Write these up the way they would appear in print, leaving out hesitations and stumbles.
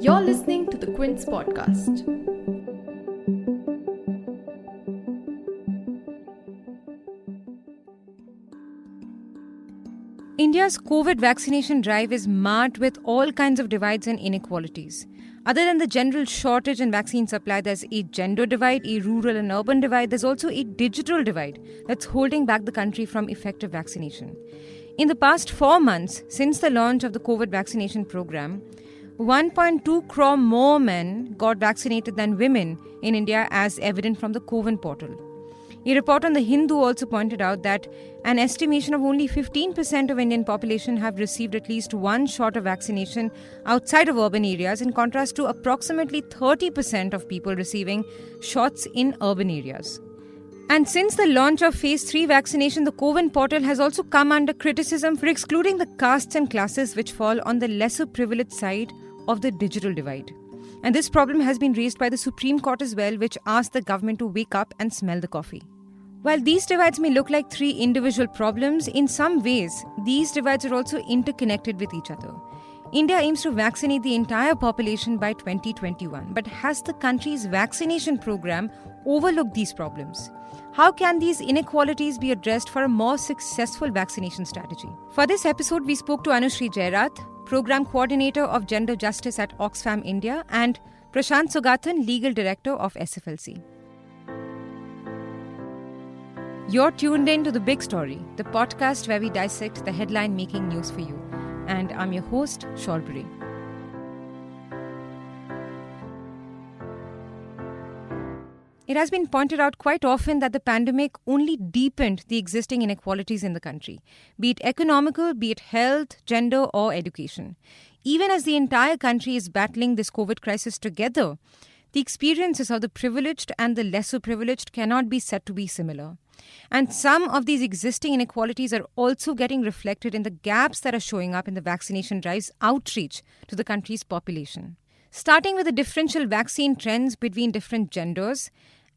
You're listening to the Quint's podcast. India's COVID vaccination drive is marked with all kinds of divides and inequalities. Other than the general shortage in vaccine supply, there's a gender divide, a rural and urban divide. There's also a digital divide that's holding back the country from effective vaccination. In the past 4 months, since the launch of the COVID vaccination program, 1.2 crore more men got vaccinated than women in India, as evident from the CoWin portal. A report on The Hindu also pointed out that an estimation of only 15% of Indian population have received at least one shot of vaccination outside of urban areas, in contrast to approximately 30% of people receiving shots in urban areas. And since the launch of Phase 3 vaccination, the CoWin portal has also come under criticism for excluding the castes and classes which fall on the lesser privileged side of the digital divide. And this problem has been raised by the Supreme Court as well, which asked the government to wake up and smell the coffee. While these divides may look like three individual problems, in some ways, these divides are also interconnected with each other. India aims to vaccinate the entire population by 2021, but has the country's vaccination program overlooked these problems? How can these inequalities be addressed for a more successful vaccination strategy? For this episode, we spoke to Anushri Jairath, Program Coordinator of Gender Justice at Oxfam India, and Prashant Sugathan, Legal Director of SFLC. You're tuned in to The Big Story, the podcast where we dissect the headline-making news for you. And I'm your host, Shalburi. It has been pointed out quite often that the pandemic only deepened the existing inequalities in the country, be it economical, be it health, gender, or education. Even as the entire country is battling this COVID crisis together, the experiences of the privileged and the lesser privileged cannot be said to be similar. And some of these existing inequalities are also getting reflected in the gaps that are showing up in the vaccination drive's outreach to the country's population. Starting with the differential vaccine trends between different genders,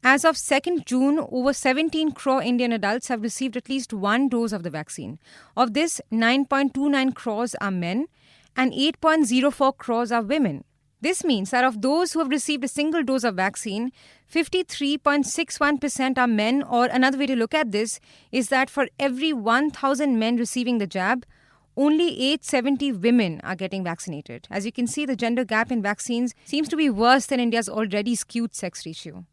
as of 2nd June, over 17 crore Indian adults have received at least one dose of the vaccine. Of this, 9.29 crores are men and 8.04 crores are women. This means that of those who have received a single dose of vaccine, 53.61% are men, or another way to look at this is that for every 1,000 men receiving the jab, only 870 women are getting vaccinated. As you can see, the gender gap in vaccines seems to be worse than India's already skewed sex ratio.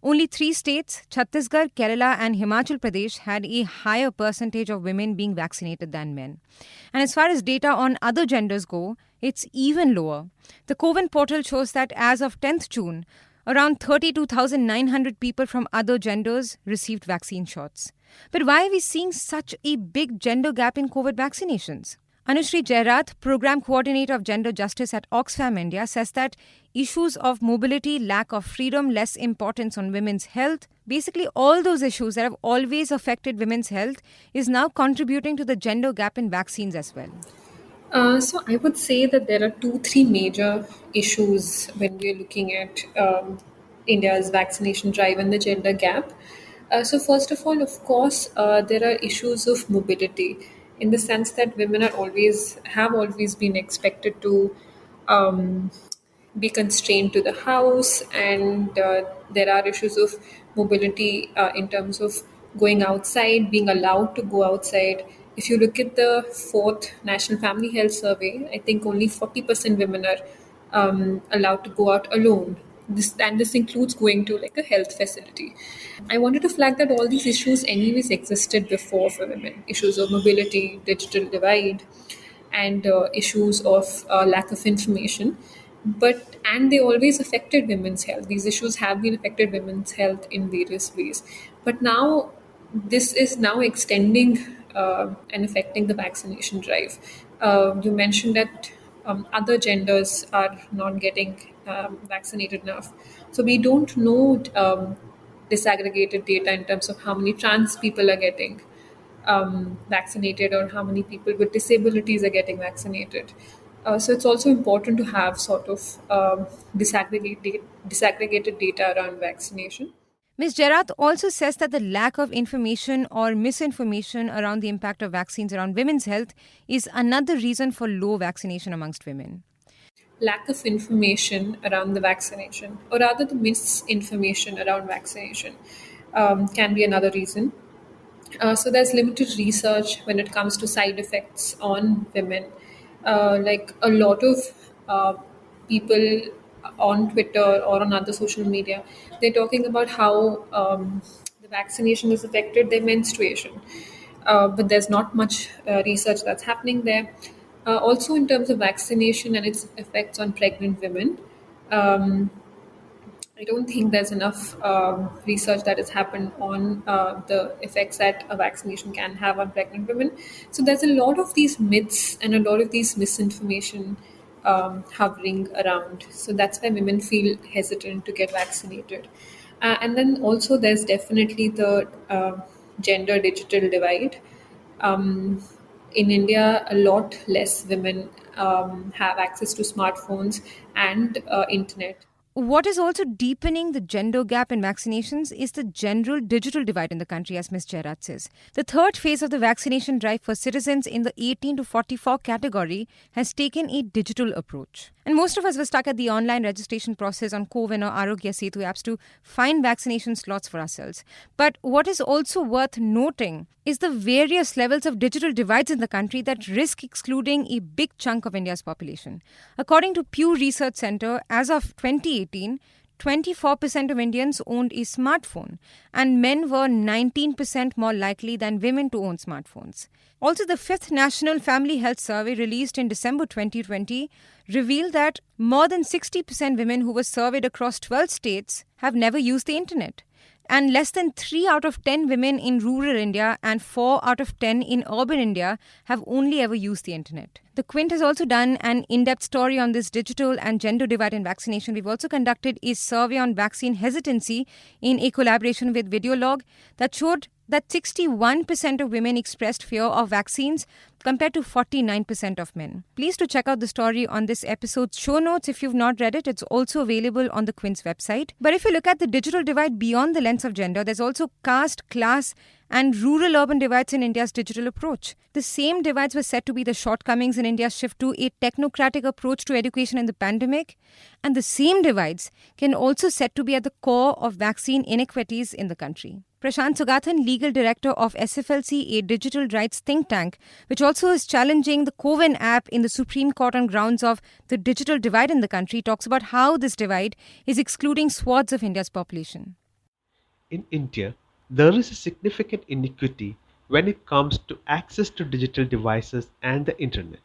Only 3 states, Chhattisgarh, Kerala and Himachal Pradesh, had a higher percentage of women being vaccinated than men. And as far as data on other genders go, it's even lower. The CoWin portal shows that as of 10th June, around 32,900 people from other genders received vaccine shots. But why are we seeing such a big gender gap in COVID vaccinations? Anushri Jairath, Program Coordinator of Gender Justice at Oxfam India, says that issues of mobility, lack of freedom, less importance on women's health, basically all those issues that have always affected women's health, is now contributing to the gender gap in vaccines as well. So I would say that there are 3 major issues when we're looking at India's vaccination drive and the gender gap. So first of all, of course, there are issues of mobility, in the sense that women have always been expected to um, be constrained to the house, and there are issues of mobility in terms of going outside, being allowed to go outside. If you look at the 4th National Family Health Survey, I think only 40% women are allowed to go out alone. This includes going to like a health facility. I wanted to flag that all these issues anyways existed before for women. Issues of mobility, digital divide, and issues of lack of information. And they always affected women's health. These issues have been affected women's health in various ways. But now this is now extending and affecting the vaccination drive. You mentioned that other genders are not getting vaccinated enough. So we don't know disaggregated data in terms of how many trans people are getting vaccinated, or how many people with disabilities are getting vaccinated. So it's also important to have sort of disaggregated data around vaccination. Ms. Gerard also says that the lack of information or misinformation around the impact of vaccines around women's health is another reason for low vaccination amongst women. Lack of information around the vaccination, or rather the misinformation around vaccination, can be another reason. So there's limited research when it comes to side effects on women. Like a lot of people on Twitter or on other social media, they're talking about how the vaccination has affected their menstruation. But there's not much research that's happening there. Also, in terms of vaccination and its effects on pregnant women, um, I don't think there's enough research that has happened on the effects that a vaccination can have on pregnant women. So there's a lot of these myths and a lot of these misinformation hovering around. So that's why women feel hesitant to get vaccinated. And then also there's definitely the gender digital divide. Um, in India, a lot less women have access to smartphones and internet. What is also deepening the gender gap in vaccinations is the general digital divide in the country, as Ms. Gerard says. The third phase of the vaccination drive for citizens in the 18 to 44 category has taken a digital approach. And most of us were stuck at the online registration process on CoWin or Arogya Setu apps to find vaccination slots for ourselves. But what is also worth noting is the various levels of digital divides in the country that risk excluding a big chunk of India's population. According to Pew Research Center, as of 2018, 24% of Indians owned a smartphone, and men were 19% more likely than women to own smartphones. Also, the fifth National Family Health Survey released in December 2020 revealed that more than 60% women who were surveyed across 12 states have never used the internet. And less than 3 out of 10 women in rural India and 4 out of 10 in urban India have only ever used the internet. The Quint has also done an in-depth story on this digital and gender divide in vaccination. We've also conducted a survey on vaccine hesitancy in a collaboration with Videolog that showed that 61% of women expressed fear of vaccines compared to 49% of men. Please to check out the story on this episode's show notes if you've not read it. It's also available on the Quint's website. But if you look at the digital divide beyond the lens of gender, there's also caste, class, and rural-urban divides in India's digital approach. The same divides were said to be the shortcomings in India's shift to a technocratic approach to education in the pandemic, and the same divides can also said to be at the core of vaccine inequalities in the country. Prashant Sugathan, legal director of SFLC, a digital rights think tank, which also is challenging the CoWin app in the Supreme Court on grounds of the digital divide in the country, talks about how this divide is excluding swaths of India's population. In India, there is a significant inequity when it comes to access to digital devices and the internet.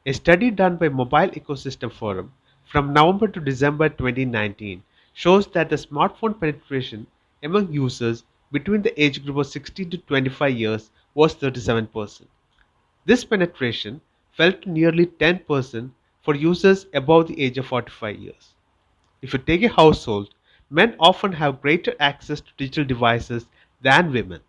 A study done by Mobile Ecosystem Forum from November to December 2019 shows that the smartphone penetration among users between the age group of 16 to 25 years was 37%. This penetration fell to nearly 10% for users above the age of 45 years. If you take a household, men often have greater access to digital devices than women.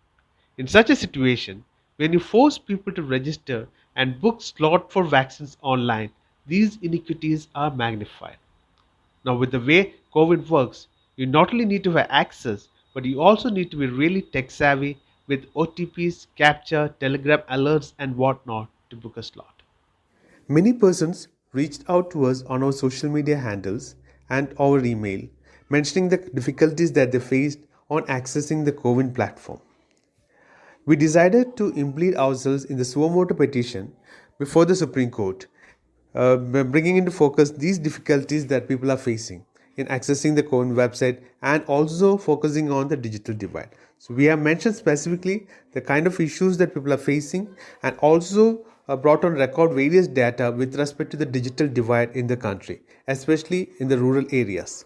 In such a situation, when you force people to register and book slots for vaccines online, these inequities are magnified. Now, with the way CoWin works, you not only need to have access, but you also need to be really tech savvy with OTPs, captcha, telegram alerts, and whatnot to book a slot. Many persons reached out to us on our social media handles and our email, mentioning the difficulties that they faced on accessing the CoWin platform. We decided to implead ourselves in the suo motu petition before the Supreme Court, bringing into focus these difficulties that people are facing in accessing the CoWin website and also focusing on the digital divide. So we have mentioned specifically the kind of issues that people are facing and also brought on record various data with respect to the digital divide in the country, especially in the rural areas.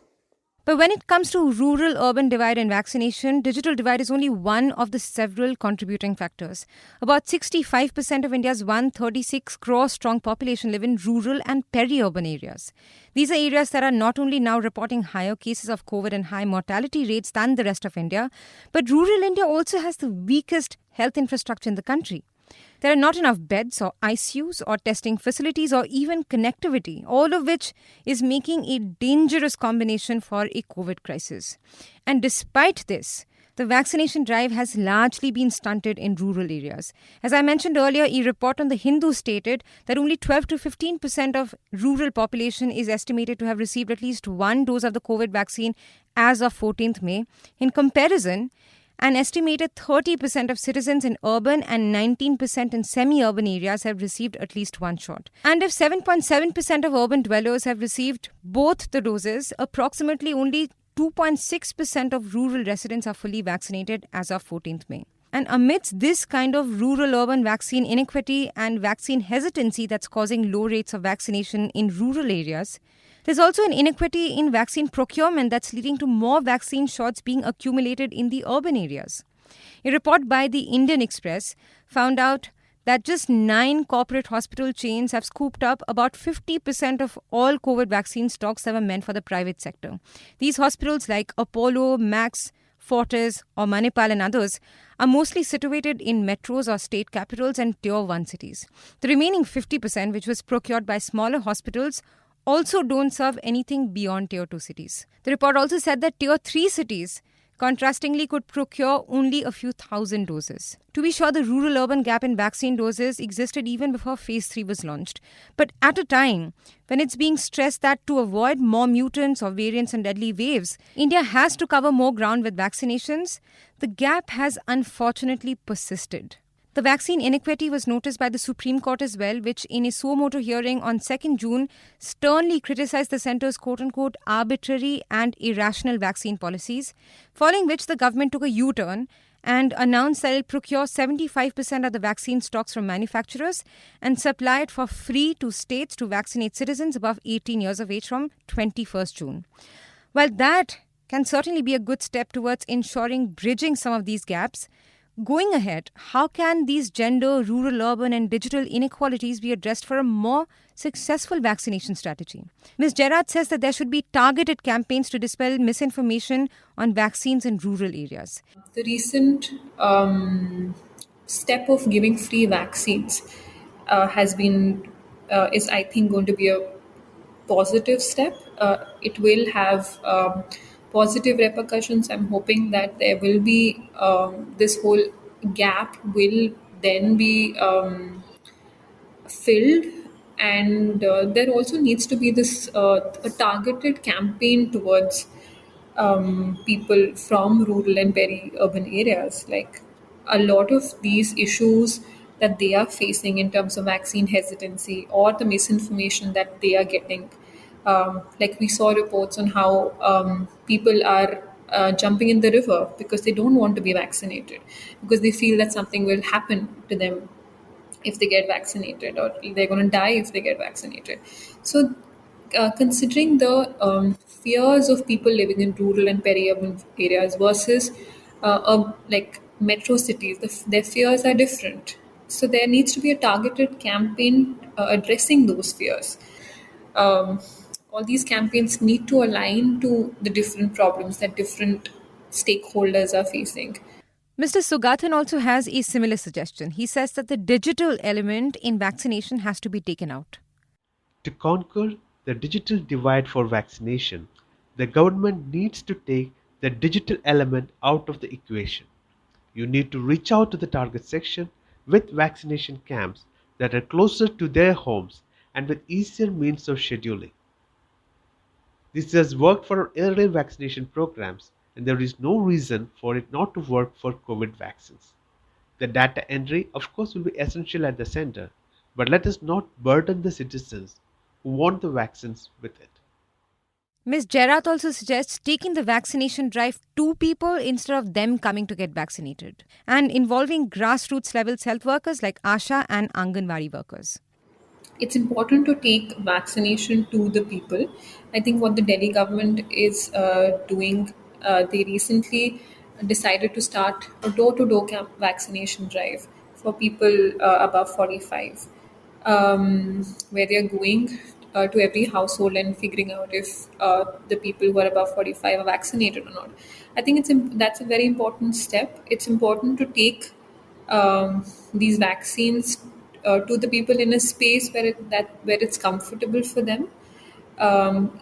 But when it comes to rural-urban divide in vaccination, digital divide is only one of the several contributing factors. About 65% of India's 136 crore strong population live in rural and peri-urban areas. These are areas that are not only now reporting higher cases of COVID and high mortality rates than the rest of India, but rural India also has the weakest health infrastructure in the country. There are not enough beds or ICUs or testing facilities or even connectivity, all of which is making a dangerous combination for a COVID crisis. And despite this, the vaccination drive has largely been stunted in rural areas. As I mentioned earlier, a report on the Hindu stated that only 12 to 15% of rural population is estimated to have received at least one dose of the COVID vaccine as of 14th May. In comparison, an estimated 30% of citizens in urban and 19% in semi-urban areas have received at least one shot. And if 7.7% of urban dwellers have received both the doses, approximately only 2.6% of rural residents are fully vaccinated as of 14th May. And amidst this kind of rural-urban vaccine inequity and vaccine hesitancy that's causing low rates of vaccination in rural areas, there's also an inequity in vaccine procurement that's leading to more vaccine shots being accumulated in the urban areas. A report by the Indian Express found out that just 9 corporate hospital chains have scooped up about 50% of all COVID vaccine stocks that were meant for the private sector. These hospitals like Apollo, Max, Fortis or Manipal and others are mostly situated in metros or state capitals and tier 1 cities. The remaining 50%, which was procured by smaller hospitals, also don't serve anything beyond tier 2 cities. The report also said that tier 3 cities contrastingly could procure only a few thousand doses. To be sure, the rural-urban gap in vaccine doses existed even before Phase 3 was launched. But at a time when it's being stressed that to avoid more mutants or variants and deadly waves, India has to cover more ground with vaccinations, the gap has unfortunately persisted. The vaccine inequity was noticed by the Supreme Court as well, which in a suo motu hearing on 2nd June sternly criticized the centre's quote-unquote arbitrary and irrational vaccine policies, following which the government took a U-turn and announced that it will procure 75% of the vaccine stocks from manufacturers and supply it for free to states to vaccinate citizens above 18 years of age from 21st June. While that can certainly be a good step towards ensuring bridging some of these gaps, going ahead, how can these gender, rural, urban and digital inequalities be addressed for a more successful vaccination strategy? Ms. Gerard says that there should be targeted campaigns to dispel misinformation on vaccines in rural areas. The recent step of giving free vaccines is I think going to be a positive step. It will have positive repercussions. I'm hoping that there will be this whole gap will then be filled, and there also needs to be this a targeted campaign towards people from rural and peri-urban areas. Like a lot of these issues that they are facing in terms of vaccine hesitancy or the misinformation that they are getting. Like we saw reports on how people are jumping in the river because they don't want to be vaccinated, because they feel that something will happen to them if they get vaccinated, or they're going to die if they get vaccinated. So, considering the fears of people living in rural and peri-urban areas versus like metro cities, their fears are different. So there needs to be a targeted campaign addressing those fears. Um, all these campaigns need to align to the different problems that different stakeholders are facing. Mr. Sugathan also has a similar suggestion. He says that the digital element in vaccination has to be taken out. To conquer the digital divide for vaccination, the government needs to take the digital element out of the equation. You need to reach out to the target section with vaccination camps that are closer to their homes and with easier means of scheduling. This has worked for our earlier vaccination programs, and there is no reason for it not to work for COVID vaccines. The data entry, of course, will be essential at the center, but let us not burden the citizens who want the vaccines with it. Ms. Gerard also suggests taking the vaccination drive to people instead of them coming to get vaccinated, and involving grassroots level health workers like ASHA and Anganwadi workers. It's important to take vaccination to the people. I think what the Delhi government is doing, they recently decided to start a door-to-door vaccination drive for people above 45, where they are going to every household and figuring out if the people who are above 45 are vaccinated or not. I think that's a very important step. It's important to take these vaccines to the people in a space where it's comfortable for them,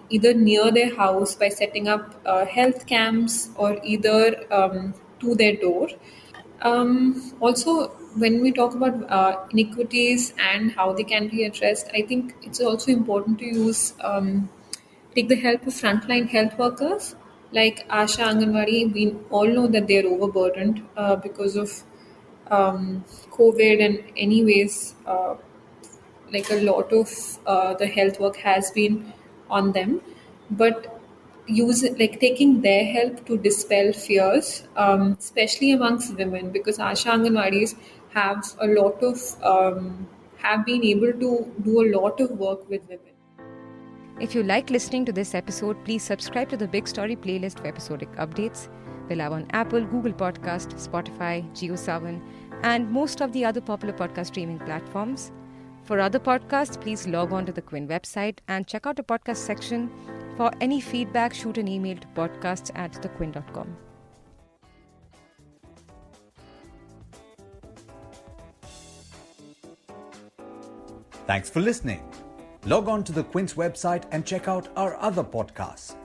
either near their house by setting up health camps, or either to their door. Also, when we talk about inequities and how they can be addressed, I think it's also important to take the help of frontline health workers like Asha Anganwadi. We all know that they're overburdened because of COVID, and anyways, like a lot of the health work has been on them, but taking their help to dispel fears, especially amongst women, because Asha Anganwadis have a lot of have been able to do a lot of work with women. If you like listening to this episode, please subscribe to the Big Story playlist for episodic updates. We're live on Apple, Google Podcast, Spotify, JioSaavn, and most of the other popular podcast streaming platforms. For other podcasts, please log on to the Quint website and check out the podcast section. For any feedback, shoot an email to podcast@thequint.com. Thanks for listening. Log on to the Quint's website and check out our other podcasts.